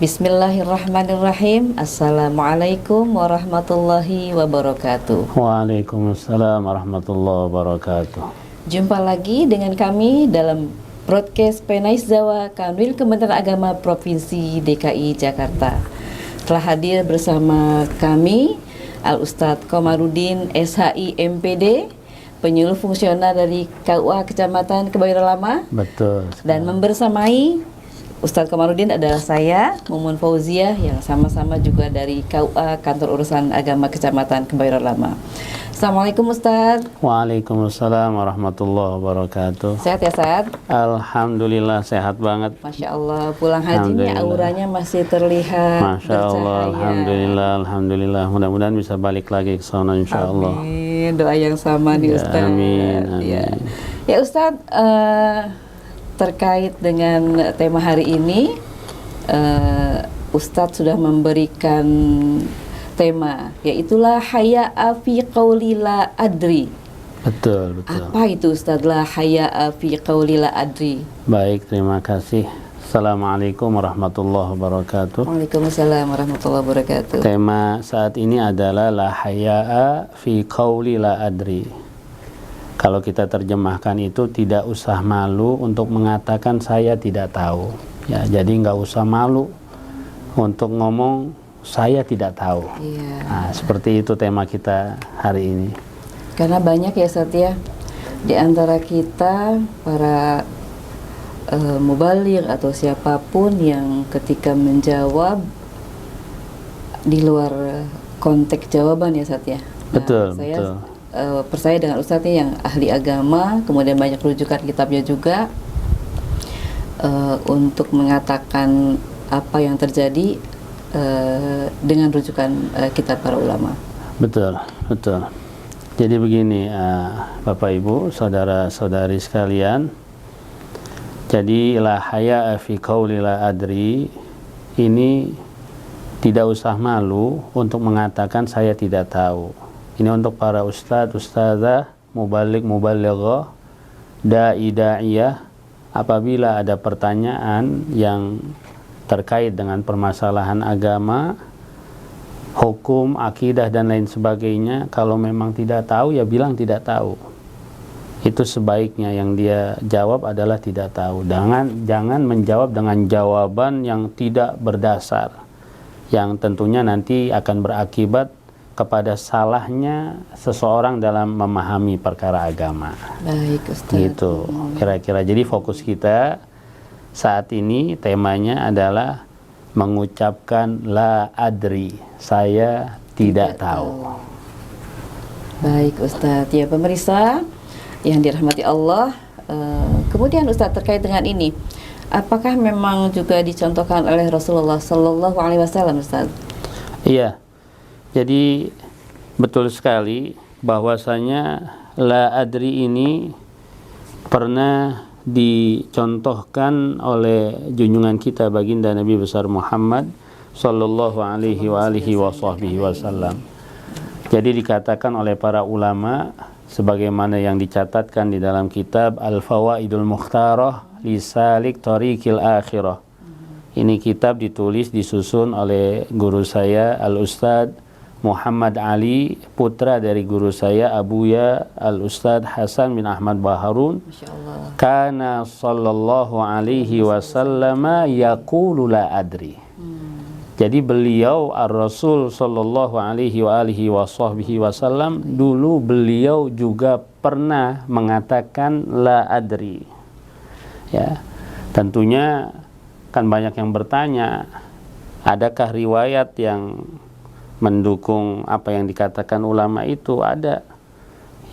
Bismillahirrahmanirrahim. Assalamualaikum warahmatullahi wabarakatuh. Waalaikumsalam warahmatullahi wabarakatuh. Jumpa lagi dengan kami dalam broadcast Penais Zawa Kanwil Kementerian Agama Provinsi DKI Jakarta. Telah hadir bersama kami Al-Ustadz Komarudin SHI MPD, penyuluh fungsional dari KUA Kecamatan Kebayoran Lama. Betul. Dan membersamai Ustadz Komarudin adalah saya, Mumun Fauziah, yang sama-sama juga dari KUA Kantor Urusan Agama Kecamatan Kebayoran Lama. Assalamualaikum Ustadz. Waalaikumsalam warahmatullahi wabarakatuh. Sehat ya Ustadz? Alhamdulillah sehat banget. Masya Allah, pulang hajinya auranya masih terlihat Masya Allah, bercahaya. Alhamdulillah. Mudah-mudahan bisa balik lagi ke sana insya Allah. Amin, doa yang sama nih Ustadz. Amin. Ya Ustadz, terkait dengan tema hari ini, Ustadz sudah memberikan tema, yaitulah haya'a fi qauli la adri. Betul. Apa itu Ustadz la haya'a fi qauli la adri? Baik, terima kasih. Assalamualaikum warahmatullahi wabarakatuh. Waalaikumsalam warahmatullahi wabarakatuh. Tema saat ini adalah la haya'a fi qauli la adri. Kalau kita terjemahkan itu, tidak usah malu untuk mengatakan saya tidak tahu. Ya, jadi nggak usah malu untuk ngomong saya tidak tahu. Iya. Nah, seperti itu tema kita hari ini. Karena banyak ya Ustadz ya, di antara kita para mubaligh atau siapapun yang ketika menjawab di luar konteks jawaban ya Ustadz ya. Betul, saya betul. Percaya dengan Ustadz yang ahli agama, kemudian banyak rujukan kitabnya juga untuk mengatakan apa yang terjadi dengan rujukan kitab para ulama. Betul. Jadi begini, Bapak Ibu, saudara-saudari sekalian. Jadi la haya'a fi qauli la adri ini tidak usah malu untuk mengatakan saya tidak tahu. Ini untuk para ustadz, ustadzah, mubaligh, mubalighah, da'i, da'iyah. Apabila ada pertanyaan yang terkait dengan permasalahan agama, hukum, akidah dan lain sebagainya, kalau memang tidak tahu ya bilang tidak tahu. Itu sebaiknya, yang dia jawab adalah tidak tahu. Jangan menjawab dengan jawaban yang tidak berdasar, yang tentunya nanti akan berakibat kepada salahnya seseorang dalam memahami perkara agama. Baik Ustaz. Gitu kira-kira. Jadi fokus kita saat ini temanya adalah mengucapkan la adri, saya tidak tahu. Baik Ustadz. Ya pemirsa yang dirahmati Allah, kemudian Ustadz terkait dengan ini, apakah memang juga dicontohkan oleh Rasulullah Sallallahu Alaihi Wasallam Ustadz? Iya. Jadi betul sekali bahwasanya la adri ini pernah dicontohkan oleh junjungan kita baginda Nabi besar Muhammad sallallahu alaihi wasallam. Jadi dikatakan oleh para ulama sebagaimana yang dicatatkan di dalam kitab Al-Fawaidul Mukhtarah li Salik Thariqil Akhirah. Ini kitab disusun oleh guru saya Al-Ustadz Muhammad Ali, putra dari guru saya Abuya Al-Ustadz Hasan bin Ahmad Baharun. Kana sallallahu alaihi wasallam yaqulu la adri. Jadi beliau Ar-Rasul sallallahu alaihi wasallam dulu beliau juga pernah mengatakan la adri. Ya. Tentunya kan banyak yang bertanya, adakah riwayat yang mendukung apa yang dikatakan ulama itu? Ada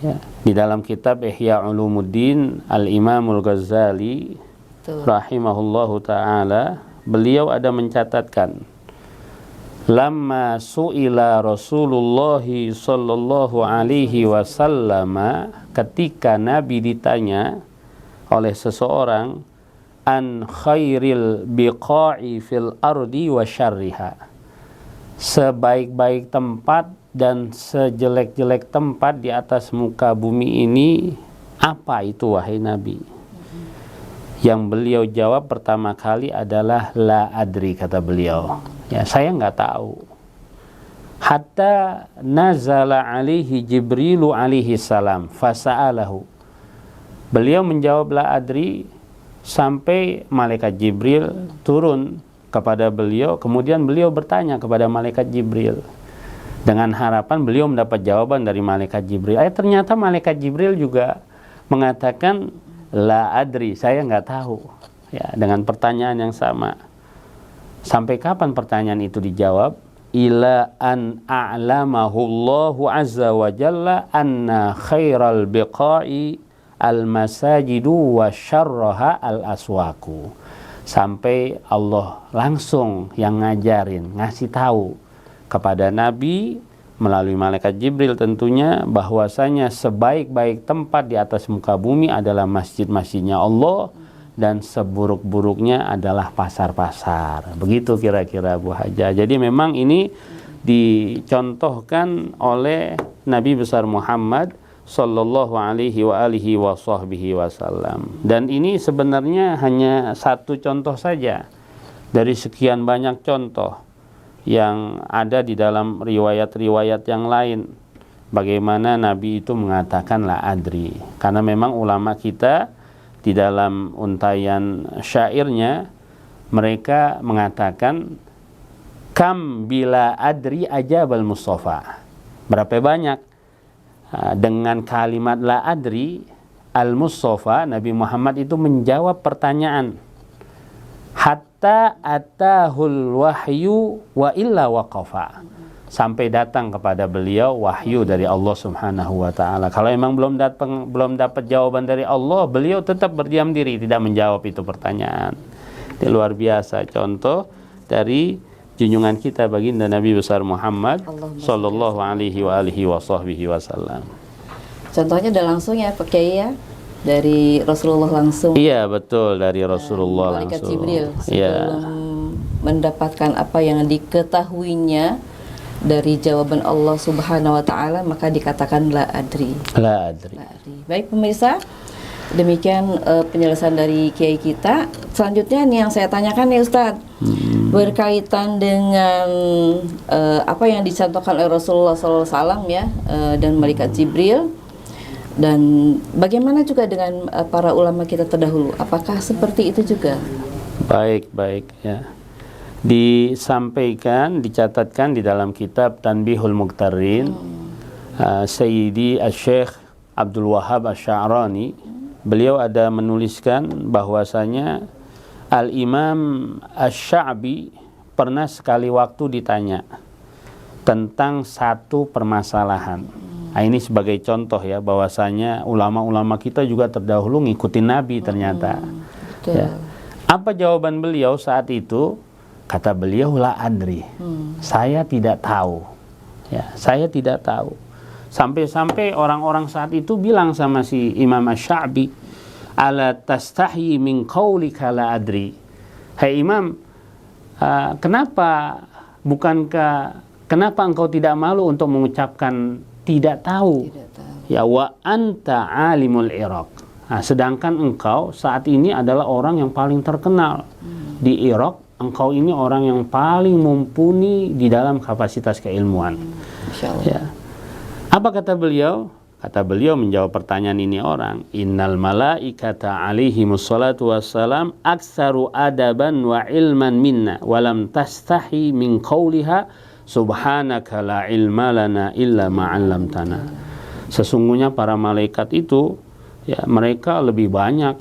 ya. Di dalam kitab Ihya Ulumuddin Al-Imamul Ghazali rahimahullahu ta'ala, beliau ada mencatatkan, lamma su'ila Rasulullah sallallahu alaihi wasallam, ketika Nabi ditanya oleh seseorang, an khairil biqa'i fil ardi wa syarriha, sebaik-baik tempat dan sejelek-jelek tempat di atas muka bumi ini apa itu wahai Nabi? Yang beliau jawab pertama kali adalah la adri, kata beliau. Ya, saya nggak tahu. Hatta nazala alaihi Jibrilu alaihi salam fasa'alahu. Beliau menjawab la adri sampai malaikat Jibril turun kepada beliau, kemudian beliau bertanya kepada malaikat Jibril dengan harapan beliau mendapat jawaban dari malaikat Jibril. Ternyata malaikat Jibril juga mengatakan la adri, saya nggak tahu. Ya, dengan pertanyaan yang sama. Sampai kapan pertanyaan itu dijawab? Ila an a'lamahu Allahu azza wa jalla anna khairal biqa'i al-masajidu wa syarraha al-aswaku. Sampai Allah langsung yang ngajarin, ngasih tahu kepada Nabi melalui malaikat Jibril tentunya, bahwasanya sebaik-baik tempat di atas muka bumi adalah masjid-masjidnya Allah, dan seburuk-buruknya adalah pasar-pasar. Begitu kira-kira Bu Haja. Jadi memang ini dicontohkan oleh Nabi besar Muhammad sallallahu alaihi wa alihi wa sahbihi wasallam. Dan ini sebenarnya hanya satu contoh saja dari sekian banyak contoh yang ada di dalam riwayat-riwayat yang lain. Bagaimana Nabi itu mengatakan la adri. Karena memang ulama kita di dalam untaian syairnya mereka mengatakan kam bila adri ajabal Mustafa. Berapa banyak dengan kalimat la adri al Mustafa, Nabi Muhammad itu menjawab pertanyaan hatta atahul wahyu wa illa waqafa, sampai datang kepada beliau wahyu dari Allah Subhanahu wa taala. Kalau memang belum dapat jawaban dari Allah, beliau tetap berdiam diri, tidak menjawab itu pertanyaan. Itu luar biasa contoh dari junjungan kita baginda Nabi besar Muhammad sallallahu alaihi wa alihi wasallam. Contohnya udah langsung ya Pak Kiai ya, dari Rasulullah langsung. Iya, betul, dari Rasulullah Malaikat langsung. Jibril sebelum Iya. mendapatkan apa yang diketahuinya dari jawaban Allah Subhanahu wa taala, maka dikatakan la adri. La adri. La adri. Baik pemirsa, demikian penjelasan dari Kiai kita. Selanjutnya nih yang saya tanyakan nih Ustadz, berkaitan dengan apa yang dicontohkan oleh Rasulullah SAW ya, dan malaikat Jibril, dan bagaimana juga dengan para ulama kita terdahulu, apakah seperti itu juga? Baik ya. Disampaikan, dicatatkan di dalam kitab Tanbihul Muqtarrin, Sayyidi Asy-Syaikh Abdul Wahhab Asy-Sya'rani, beliau ada menuliskan bahwasanya Al-Imam Asy-Sya'bi pernah sekali waktu ditanya tentang satu permasalahan. Nah, ini sebagai contoh ya, bahwasanya ulama-ulama kita juga terdahulu ngikutin Nabi ternyata. Ya. Apa jawaban beliau saat itu? Kata beliau la adri. Saya tidak tahu. Ya, saya tidak tahu. Sampai-sampai orang-orang saat itu bilang sama si Imam Asy-Sya'bi, ala tastahi min qaulika la adri. Hai Imam, kenapa engkau tidak malu untuk mengucapkan tidak tahu? Ya, wa anta alimul Iraq. Nah, sedangkan engkau saat ini adalah orang yang paling terkenal di Irak. Engkau ini orang yang paling mumpuni di dalam kapasitas keilmuan. Ya. Apa kata beliau? Kata beliau menjawab pertanyaan ini orang, innal malaikata alaihimus salatu wassalam aktsaru adaban wa ilman minna walam tastahi min qawliha subhanaka la ilma lana illa ma 'allamtana. Sesungguhnya para malaikat itu ya, mereka lebih banyak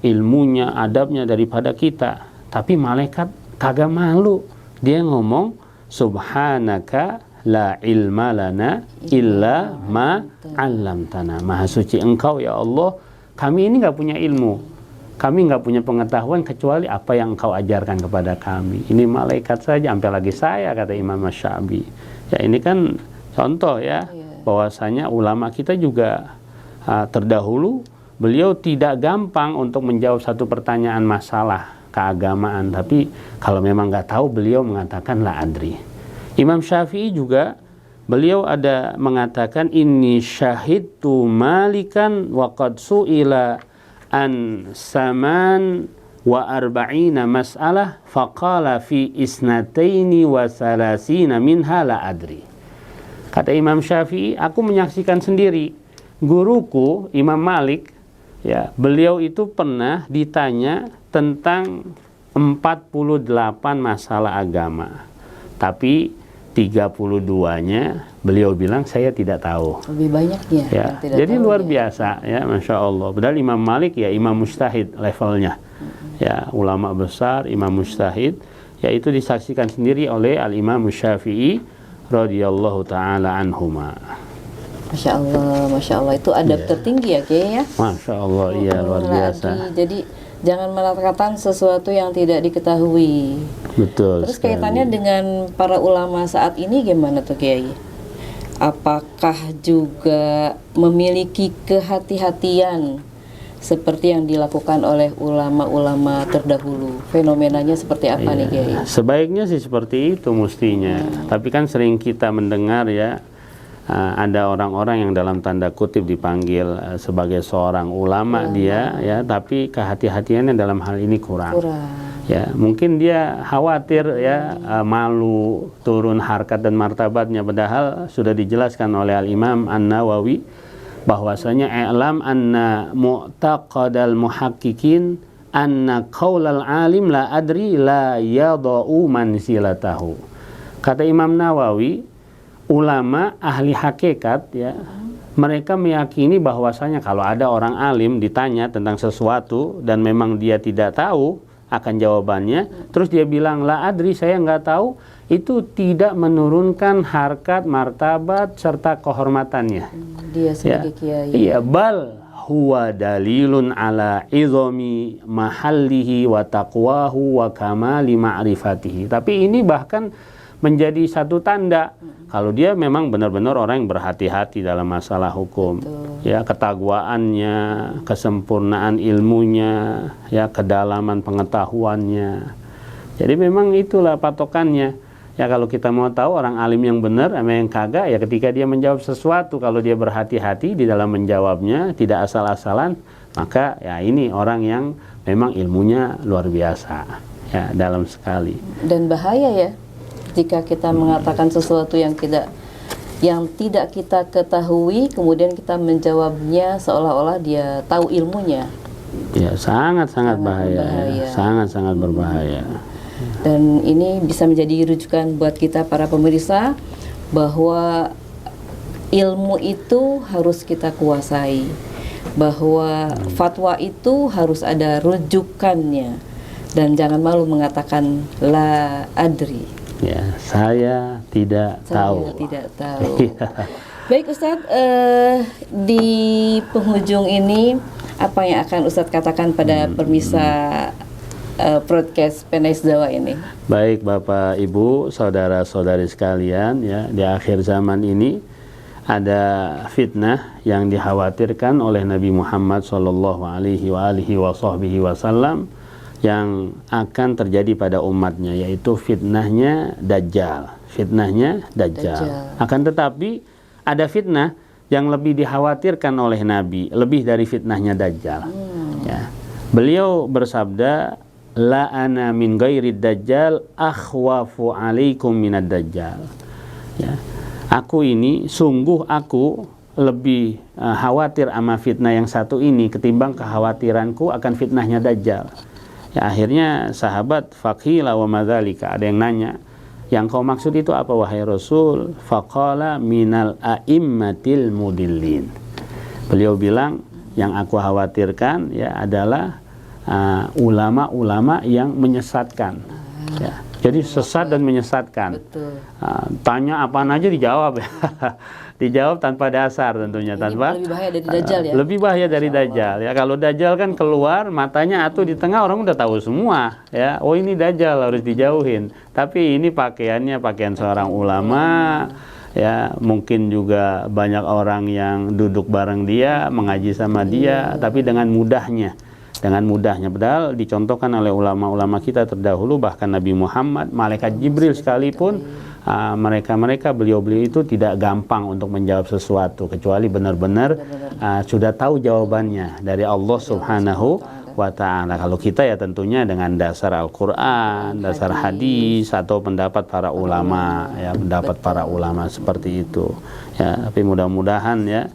ilmunya, adabnya daripada kita. Tapi malaikat kagak malu, dia ngomong subhanaka la ilma lana illa ma 'allamtana. Maha suci engkau ya Allah, kami ini nggak punya ilmu, kami nggak punya pengetahuan kecuali apa yang engkau ajarkan kepada kami. Ini malaikat saja, sampai lagi saya, kata Imam Asy-Sya'bi. Ya, ini kan contoh ya, bahwasanya ulama kita juga terdahulu, beliau tidak gampang untuk menjawab satu pertanyaan masalah keagamaan, tapi kalau memang nggak tahu, beliau mengatakan la adri. Imam Syafi'i juga, beliau ada mengatakan inni syahidtu malikan wa qad su'ila an saman wa arba'ina mas'alah faqala fi isnataini wa salasina minha la adri. Kata Imam Syafi'i, aku menyaksikan sendiri guruku Imam Malik, ya, beliau itu pernah ditanya tentang 48 masalah agama, tapi 32-nya beliau bilang saya tidak tahu. Lebih banyaknya. Ya, yang tidak jadi tahu luar ya. biasa, ya, Masya Allah. Padahal Imam Malik ya imam mujtahid levelnya, ya, ulama besar, imam mujtahid, yaitu disaksikan sendiri oleh Al-Imam Syafi'i radhiyallahu taala anhuma. Masya Allah itu adab tertinggi ya Kiai ya. Masya Allah, iya luar biasa. Jadi jangan mengatakan sesuatu yang tidak diketahui. Betul. Terus sekali. kaitannya dengan para ulama saat ini gimana tuh Kiai? Apakah juga memiliki kehati-hatian seperti yang dilakukan oleh ulama-ulama terdahulu? Fenomenanya seperti apa nih Kiai? Sebaiknya sih seperti itu mestinya. Tapi kan sering kita mendengar ya, ada orang-orang yang dalam tanda kutip dipanggil sebagai seorang ulama dia, ya, tapi kehati-hatiannya dalam hal ini kurang. Ya, mungkin dia khawatir ya, malu turun harkat dan martabatnya, padahal sudah dijelaskan oleh Al-Imam An-Nawawi bahwasanya i'lam anna mu'taqadal muhaqqiqin anna qaulal alim la adri la yadau mansilatahu. Kata Imam Nawawi, ulama ahli hakikat ya, mereka meyakini bahwasanya kalau ada orang alim ditanya tentang sesuatu dan memang dia tidak tahu akan jawabannya, terus dia bilang la adri, saya nggak tahu, itu tidak menurunkan harkat, martabat serta kehormatannya. Dia sebagai kiai. Iya, bal huwa dalilun ala izami mahallihi wa taqwahu wa kamali ma'rifatihi. Tapi ini bahkan menjadi satu tanda kalau dia memang benar-benar orang yang berhati-hati dalam masalah hukum. Ya, ketagwaannya, kesempurnaan ilmunya, ya, kedalaman pengetahuannya. Jadi memang itulah patokannya. Ya, kalau kita mau tahu orang alim yang benar sama yang kagak, ya ketika dia menjawab sesuatu, kalau dia berhati-hati di dalam menjawabnya, tidak asal-asalan, maka ya ini orang yang memang ilmunya luar biasa, ya, dalam sekali. Dan bahaya ya jika kita mengatakan sesuatu yang tidak kita ketahui, kemudian kita menjawabnya seolah-olah dia tahu ilmunya. Ya, sangat-sangat bahaya. Sangat-sangat berbahaya. Dan ini bisa menjadi rujukan buat kita para pemirsa bahwa ilmu itu harus kita kuasai, bahwa fatwa itu harus ada rujukannya, dan jangan malu mengatakan la adri. Ya, saya tidak tahu. Saya tidak tahu. Baik Ustadz, di penghujung ini apa yang akan Ustadz katakan pada pemirsa broadcast Penais Zawa ini? Baik Bapak Ibu, saudara-saudari sekalian, ya, di akhir zaman ini ada fitnah yang dikhawatirkan oleh Nabi Muhammad SAW yang akan terjadi pada umatnya, yaitu fitnahnya Dajjal. Akan tetapi ada fitnah yang lebih dikhawatirkan oleh Nabi, lebih dari fitnahnya Dajjal. Ya. Beliau bersabda, la ana min ghairi dajjal akhwafu alaikum minad dajjal. Ya. Sungguh aku lebih khawatir sama fitnah yang satu ini ketimbang kekhawatiranku akan fitnahnya Dajjal. Ya, akhirnya sahabat faqila wa madzalika, ada yang nanya, yang kau maksud itu apa wahai Rasul? Faqala minal a'immatil mudillin. Beliau bilang, yang aku khawatirkan ya adalah ulama-ulama yang menyesatkan. Ya. Jadi sesat dan menyesatkan. Tanya apaan aja dijawab ya. Dijawab tanpa dasar tentunya. Ini lebih bahaya dari Dajjal ya? Lebih bahaya dari Dajjal ya. Kalau Dajjal kan keluar, matanya atuh di tengah, orang udah tahu semua ya. Oh ini Dajjal, harus dijauhin. Tapi ini pakaiannya pakaian seorang ulama ya. Mungkin juga banyak orang yang duduk bareng dia, mengaji sama dia, tapi dengan mudahnya. Padahal dicontohkan oleh ulama-ulama kita terdahulu, bahkan Nabi Muhammad, malaikat Jibril sekalipun, mereka beliau-beliau itu tidak gampang untuk menjawab sesuatu kecuali benar-benar sudah tahu jawabannya dari Allah Subhanahu wa ta'ala. Kalau kita ya tentunya dengan dasar Al-Quran, dasar hadis, atau pendapat para ulama, ya pendapat para ulama seperti itu. Ya, tapi mudah-mudahan ya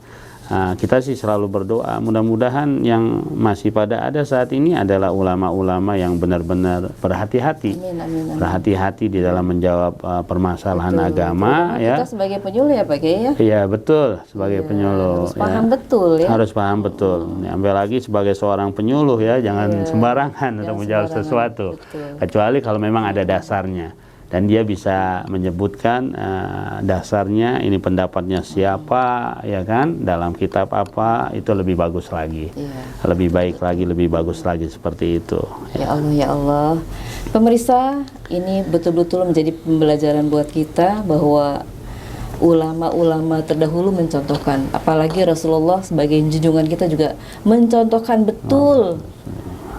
kita sih selalu berdoa, mudah-mudahan yang masih pada ada saat ini adalah ulama-ulama yang benar-benar berhati-hati, berhati-hati di dalam menjawab permasalahan agama. Ya, kita sebagai penyuluh ya Pak Kiai ya. Iya betul, sebagai penyuluh. Harus paham betul ya. Harus paham betul. Ambil lagi sebagai seorang penyuluh ya, jangan sembarangan untuk menjawab sesuatu, kecuali kalau memang ada dasarnya. Dan dia bisa menyebutkan dasarnya, ini pendapatnya siapa, ya kan, dalam kitab apa, itu lebih bagus lagi, lebih baik lagi, lebih bagus lagi, seperti itu. Ya Allah, ya Allah. Pemirsa, ini betul-betul menjadi pembelajaran buat kita bahwa ulama-ulama terdahulu mencontohkan, apalagi Rasulullah sebagai junjungan kita juga mencontohkan betul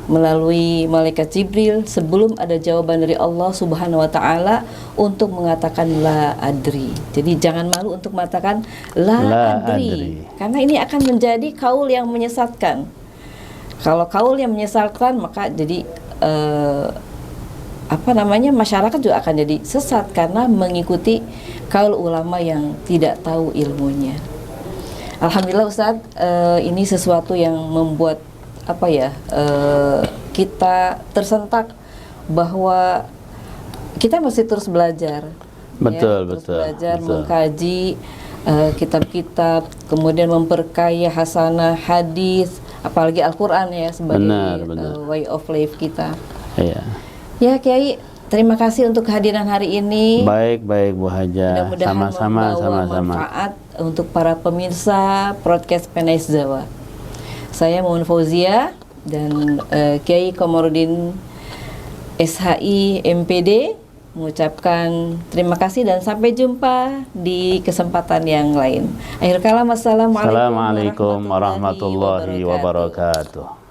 melalui malaikat Jibril sebelum ada jawaban dari Allah Subhanahu wa taala untuk mengatakan la adri. Jadi jangan malu untuk mengatakan la adri, karena ini akan menjadi kaul yang menyesatkan. Kalau kaul yang menyesatkan, maka jadi masyarakat juga akan jadi sesat karena mengikuti kaul ulama yang tidak tahu ilmunya. Alhamdulillah Ustadz, ini sesuatu yang membuat kita tersentak bahwa kita masih terus belajar. Terus belajar, mengkaji kitab-kitab, kemudian memperkaya hasanah hadis, apalagi Al-Quran ya sebagai way of life kita. Ya Kiai, terima kasih untuk kehadiran hari ini. Baik Bu Haja. Mudah-mudahan membawa manfaat untuk para pemirsa podcast Penais Zawa. Saya Muhammad Fauzia dan Kiai Komarudin SHI MPD mengucapkan terima kasih dan sampai jumpa di kesempatan yang lain. Akhir kalam, assalamualaikum warahmatullahi wabarakatuh.